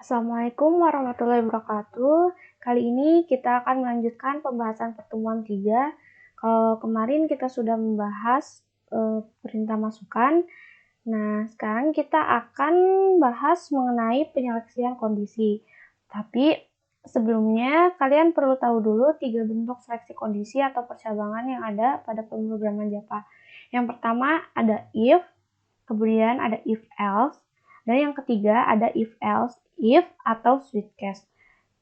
Assalamualaikum warahmatullahi wabarakatuh. Kali ini kita akan melanjutkan pembahasan pertemuan 3. Kalau kemarin kita sudah membahas perintah masukan. Nah, sekarang kita akan bahas mengenai penyeleksian kondisi. Tapi sebelumnya kalian perlu tahu dulu 3 bentuk seleksi kondisi atau percabangan yang ada pada pemrograman Java. Yang pertama ada if, kemudian ada if else, dan yang ketiga ada if else, if atau switch case.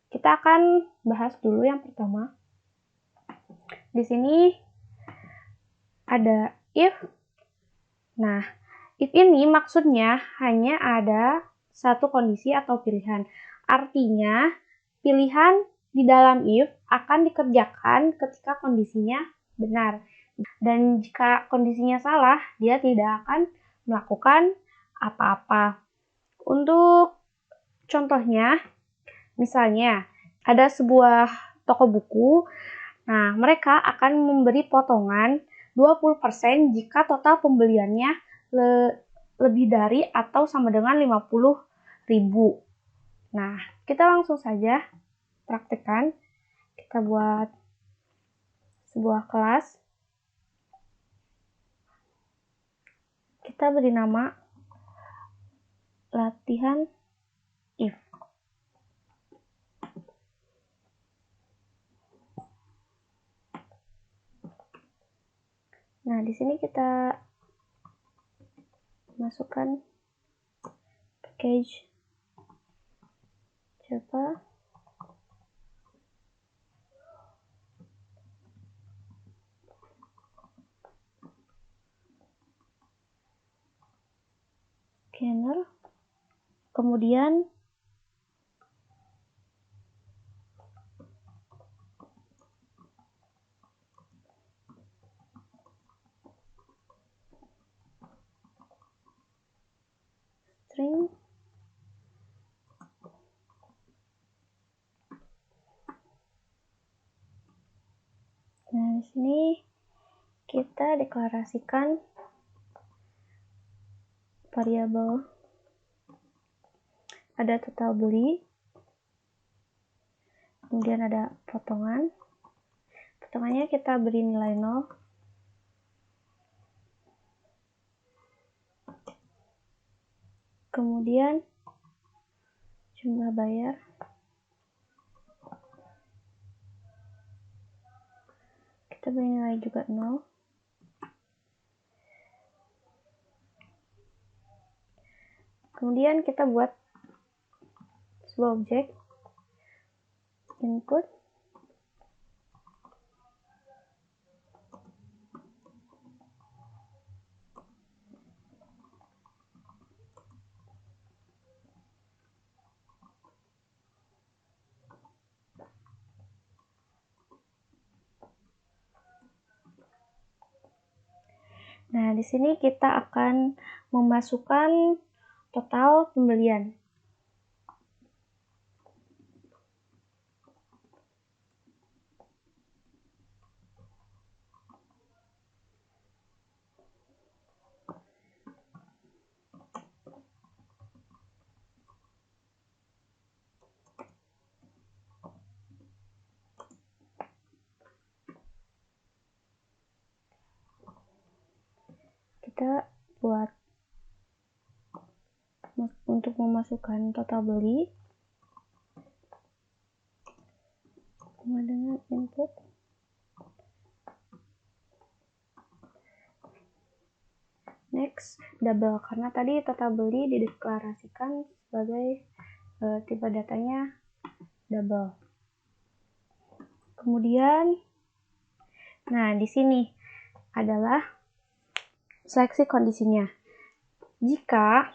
Kita akan bahas dulu yang pertama. Di sini ada if. Nah, if ini maksudnya hanya ada satu kondisi atau pilihan. Artinya, pilihan di dalam if akan dikerjakan ketika kondisinya benar. Dan jika kondisinya salah, dia tidak akan melakukan apa-apa. Untuk contohnya, misalnya ada sebuah toko buku. Nah, mereka akan memberi potongan 20% jika total pembeliannya lebih dari atau sama dengan 50.000. Nah, kita langsung saja praktekkan. Kita buat sebuah kelas. Kita beri nama latihan if. Nah, di sini kita masukkan package Java. Scanner. Kemudian string. Nah, di sini kita deklarasikan variabel. Ada total beli. Kemudian ada potongan. Potongannya kita beri nilai 0. Kemudian jumlah bayar. Kita beri nilai juga 0. Kemudian kita buat sebuah objek input. Nah, di sini kita akan memasukkan total pembelian. Kita buat untuk memasukkan total beli sama dengan input next double, karena tadi total beli dideklarasikan sebagai tipe datanya double. Kemudian, nah di sini adalah seleksi kondisinya. Jika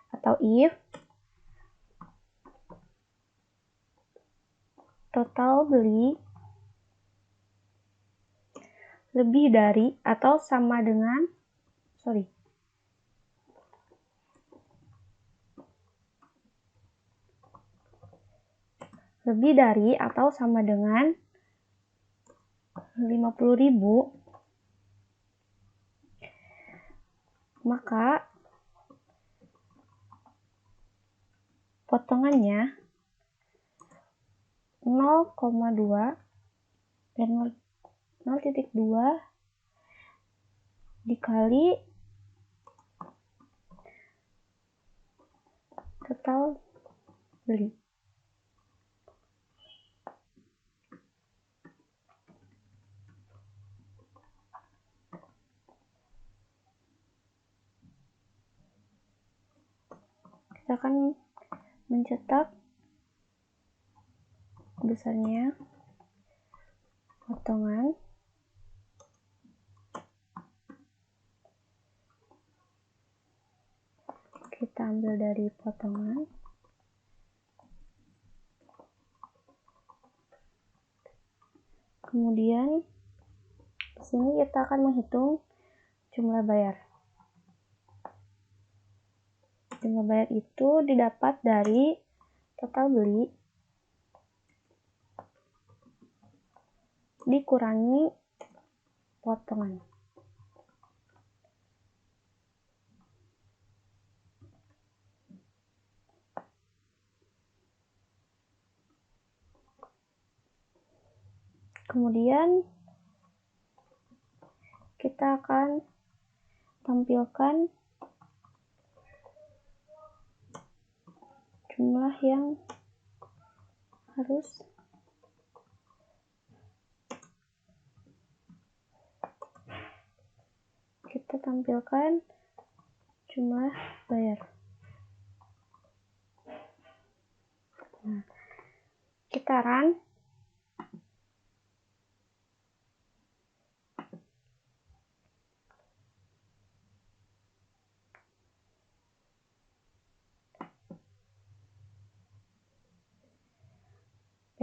atau if total beli lebih dari atau sama dengan lebih dari atau sama dengan 50.000, maka potongannya 0,2 dan 0,2 dikali total beli. Kita akan mencetak besarnya potongan kita ambil dari potongan, kemudian di sini kita akan menghitung jumlah bayar. Jumlah bayar itu didapat dari total beli dikurangi potongan. Kemudian kita akan tampilkan jumlah yang harus kita tampilkan jumlah bayar. Nah, kita run.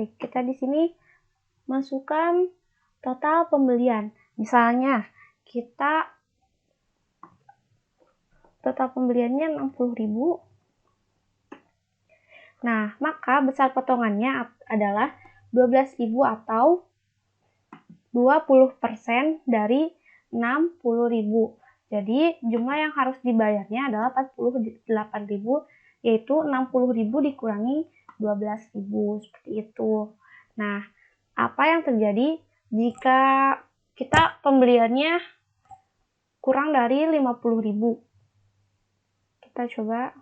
Baik, kita di sini masukkan total pembelian. Misalnya, kita total pembeliannya 60.000. Nah, maka besar potongannya adalah 12.000 atau 20% dari 60.000. Jadi, jumlah yang harus dibayarnya adalah 48.000, yaitu 60.000 dikurangi 12.000, seperti itu. Nah, apa yang terjadi jika kita pembeliannya kurang dari 50.000? Kita coba.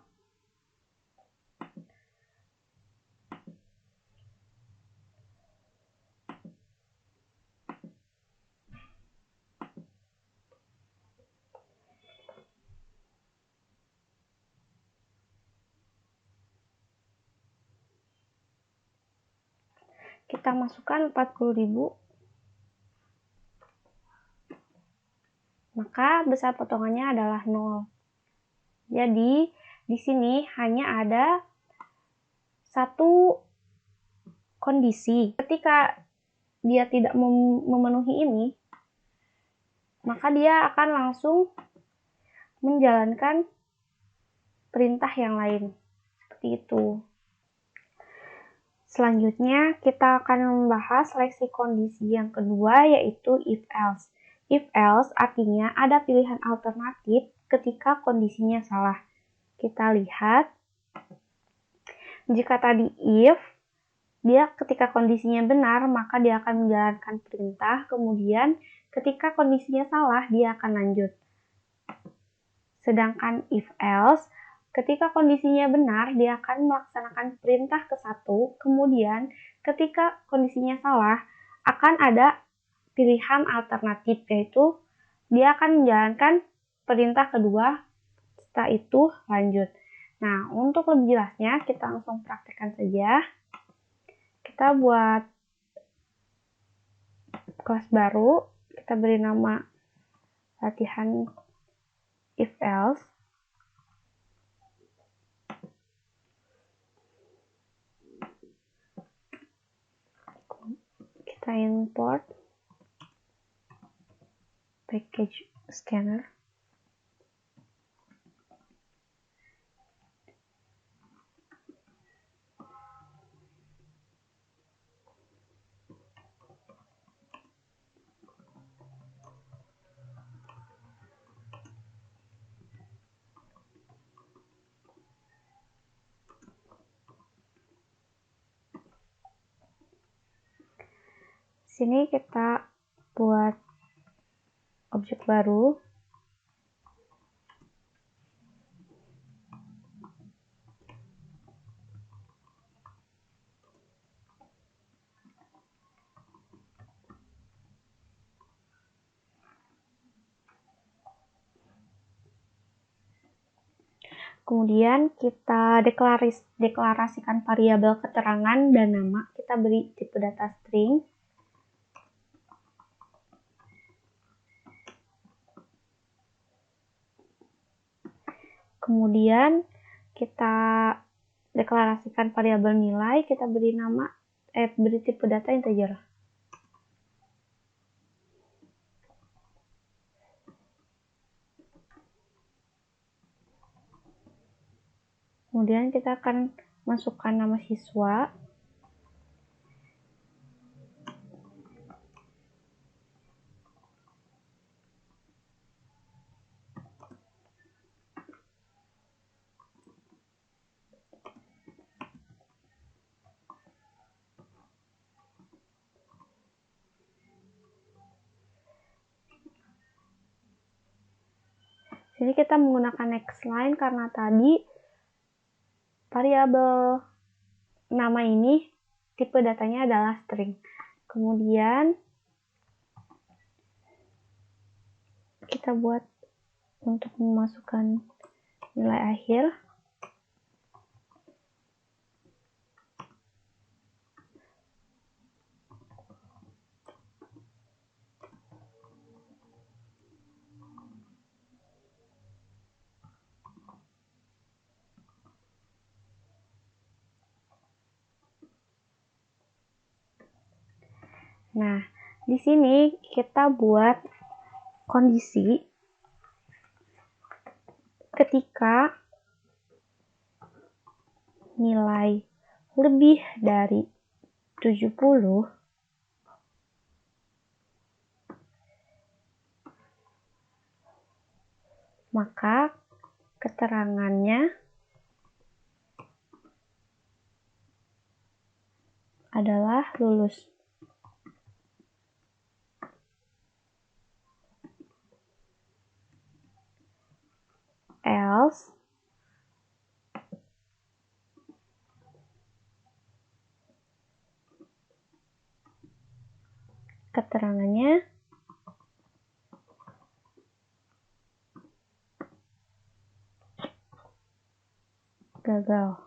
Kita masukkan 40.000. Maka besar potongannya adalah 0. Jadi, di sini hanya ada satu kondisi. Ketika dia tidak memenuhi ini, maka dia akan langsung menjalankan perintah yang lain. Seperti itu. Selanjutnya, kita akan membahas seleksi kondisi yang kedua, yaitu if-else. If-else artinya ada pilihan alternatif ketika kondisinya salah. Kita lihat, jika tadi if, dia ketika kondisinya benar, maka dia akan menjalankan perintah, kemudian ketika kondisinya salah, dia akan lanjut. Sedangkan if-else, ketika kondisinya benar, dia akan melaksanakan perintah ke satu, kemudian ketika kondisinya salah, akan ada pilihan alternatif, yaitu dia akan menjalankan perintah kedua, setelah itu lanjut. Nah, untuk lebih jelasnya, kita langsung praktekkan saja. Kita buat kelas baru, kita beri nama latihan if-else. Kita import package scanner. sini kita buat objek baru. Kemudian kita deklarasikan variabel keterangan dan nama. Kita beri tipe data string. Kemudian kita deklarasikan variabel nilai. Kita beri nama, beri tipe data integer. Kemudian kita akan masukkan nama siswa. Sini kita menggunakan next line karena tadi variabel nama ini tipe datanya adalah string. Kemudian kita buat untuk memasukkan nilai akhir. Nah, di sini kita buat kondisi ketika nilai lebih dari 70, maka keterangannya adalah lulus. Else keterangannya gagal.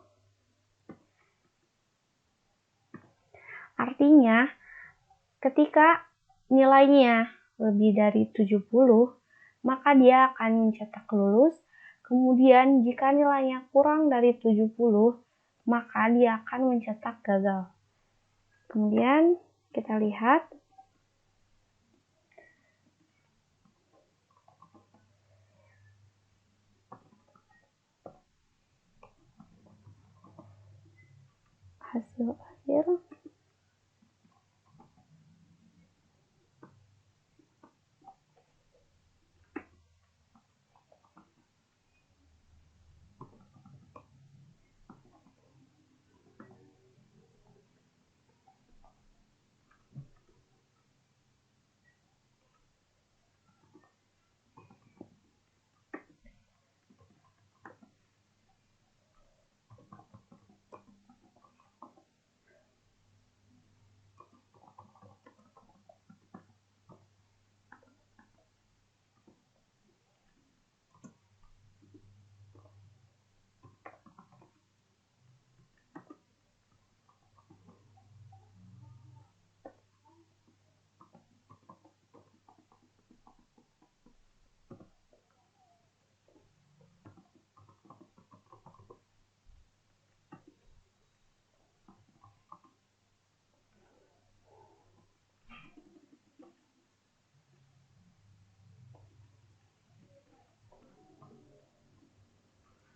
Artinya, ketika nilainya lebih dari 70, maka dia akan mencetak lulus. Kemudian, jika nilainya kurang dari 70, maka dia akan mencetak gagal. Kemudian, kita lihat. Hasil akhir.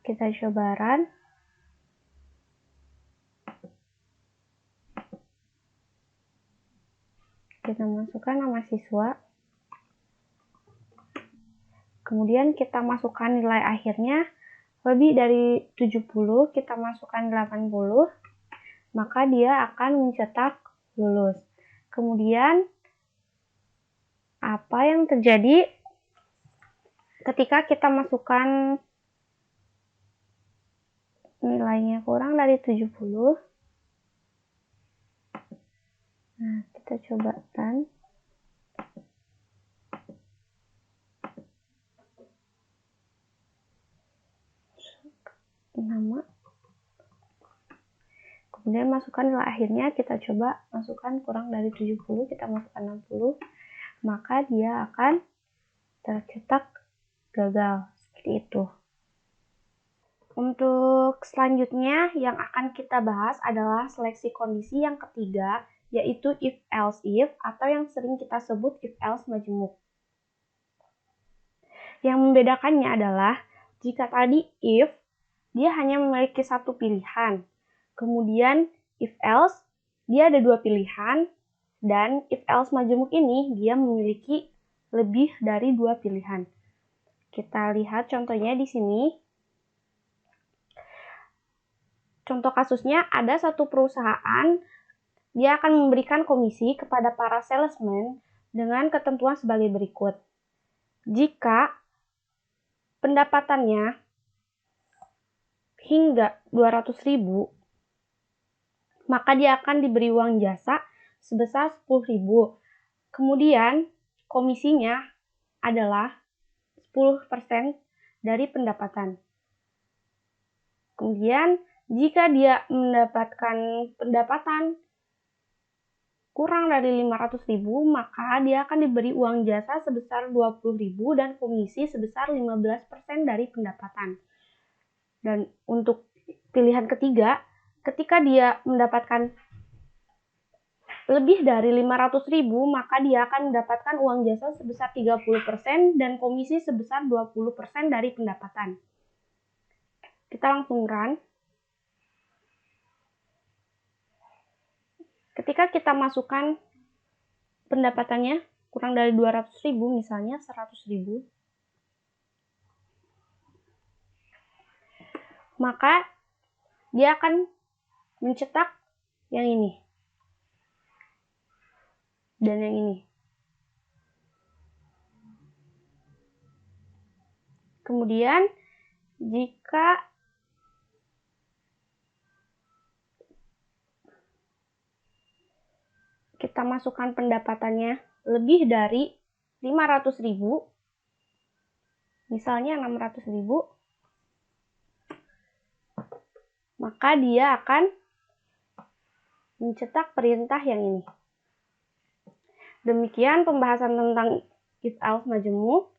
Kita coba run. Kita masukkan nama siswa. Kemudian kita masukkan nilai akhirnya lebih dari 70, kita masukkan 80, maka dia akan mencetak lulus. Kemudian apa yang terjadi ketika kita masukkan nilainya kurang dari 70? Nah, kita coba run. Nama. Kemudian masukkan nilai akhirnya, kita coba masukkan kurang dari 70, kita masukkan 60, maka dia akan tercetak gagal, seperti itu. Untuk selanjutnya yang akan kita bahas adalah seleksi kondisi yang ketiga, yaitu if else if atau yang sering kita sebut if else majemuk. Yang membedakannya adalah jika tadi if dia hanya memiliki satu pilihan, kemudian if else dia ada dua pilihan, dan if else majemuk ini dia memiliki lebih dari dua pilihan. Kita lihat contohnya di sini. Contoh kasusnya, ada satu perusahaan, dia akan memberikan komisi kepada para salesman dengan ketentuan sebagai berikut. Jika pendapatannya hingga 200.000, maka dia akan diberi uang jasa sebesar 10.000. Kemudian komisinya adalah 10% dari pendapatan. Kemudian jika dia mendapatkan pendapatan kurang dari 500.000, maka dia akan diberi uang jasa sebesar 20.000 dan komisi sebesar 15% dari pendapatan. Dan untuk pilihan ketiga, ketika dia mendapatkan lebih dari 500.000, maka dia akan mendapatkan uang jasa sebesar 30% dan komisi sebesar 20% dari pendapatan. Kita langsung run. Ketika kita masukkan pendapatannya kurang dari 200.000, misalnya 100.000, maka dia akan mencetak yang ini dan yang ini. Kemudian jika kita masukkan pendapatannya lebih dari 500.000, misalnya 600.000, maka dia akan mencetak perintah yang ini. Demikian pembahasan tentang if else majemuk.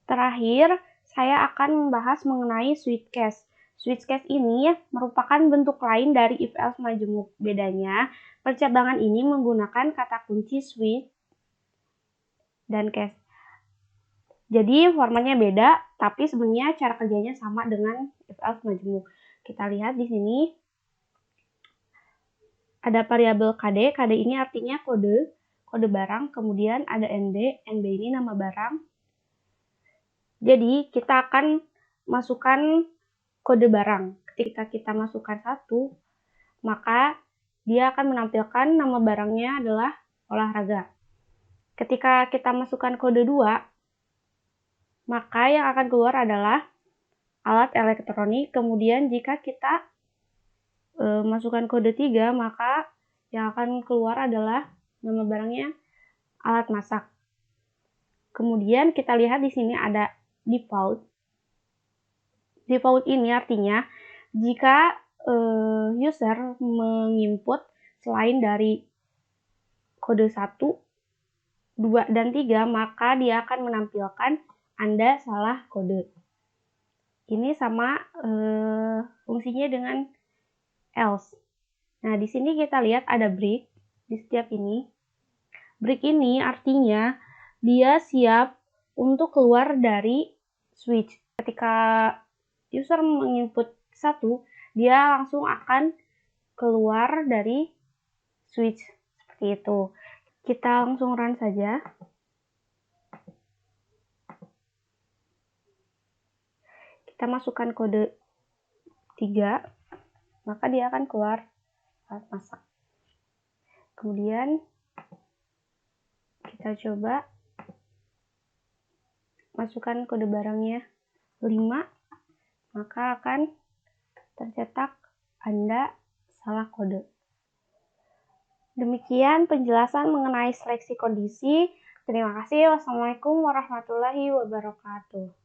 Terakhir, saya akan membahas mengenai switch case. Switch case ini merupakan bentuk lain dari if else majemuk. Bedanya, percabangan ini menggunakan kata kunci switch dan case. Jadi formatnya beda, tapi sebenarnya cara kerjanya sama dengan if else majemuk. Kita lihat di sini ada variabel KD. KD ini artinya kode barang. Kemudian ada NB. NB ini nama barang. Jadi kita akan masukkan kode barang. Ketika kita masukkan 1, maka dia akan menampilkan nama barangnya adalah olahraga. Ketika kita masukkan kode 2, maka yang akan keluar adalah alat elektronik. Kemudian jika kita masukkan kode 3, maka yang akan keluar adalah nama barangnya alat masak. Kemudian kita lihat di sini ada default. Default ini artinya jika user menginput selain dari kode 1, 2, dan 3, maka dia akan menampilkan Anda salah kode. Ini sama fungsinya dengan else. Nah, di sini kita lihat ada break di setiap ini. Break ini artinya dia siap untuk keluar dari switch. Ketika user menginput 1, dia langsung akan keluar dari switch seperti itu. Kita langsung run saja. Kita masukkan kode 3, maka dia akan keluar alat masak. Kemudian Kita coba masukkan kode barangnya 5, maka akan tercetak Anda salah kode. Demikian penjelasan mengenai seleksi kondisi. Terima kasih. Wassalamualaikum warahmatullahi wabarakatuh.